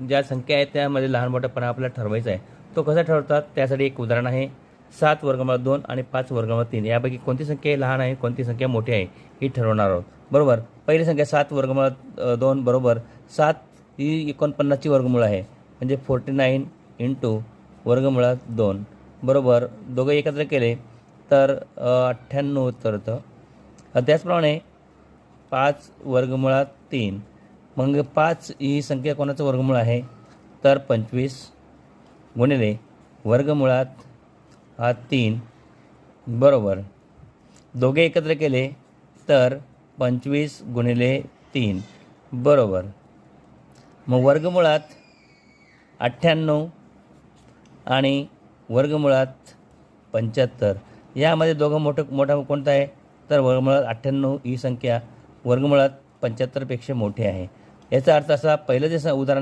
ज्या संख्या आहेत त्यामध्ये लहान मोठेपणा आपल्याला ठरवायचा आहे. तो कसा ठरवतात त्यासाठी एक उदाहरण आहे. 7 वर्गमूळात 2 आणि 5 वर्गमूळात 3 यापैकी कोणती संख्या लहान आहे कोणती संख्या मोठी आहे ही ठरवणार आहोत. बरोबर. पहिली संख्या 7 वर्गमूळात 2 बरोबर 7 ही 49ची वर्गमूळ आहे म्हणजे 49 इंटू वर्गमूळात 2 बरोबर दोघं एकत्र केले तर 98 उत्तर होतं. त्याचप्रमाणे 5 वर्गमूळात 3 मग 5 ही संख्या कोणाचं वर्गमूळ आहे तर 25 गुणिले वर्गमूळात 3 बरोबर दोघे एकत्र केले तर 25 गुणिले 3 बरोबर. मग वर्गमूळात 98 आणि वर्गमूळात 75 यामध्ये दोघं मोठा कोणता आहे तर वर्गमूळात 98 ही संख्या वर्गमूळात 75पेक्षा मोठी आहे. याचा अर्थ असा पहिलं जे उदाहरण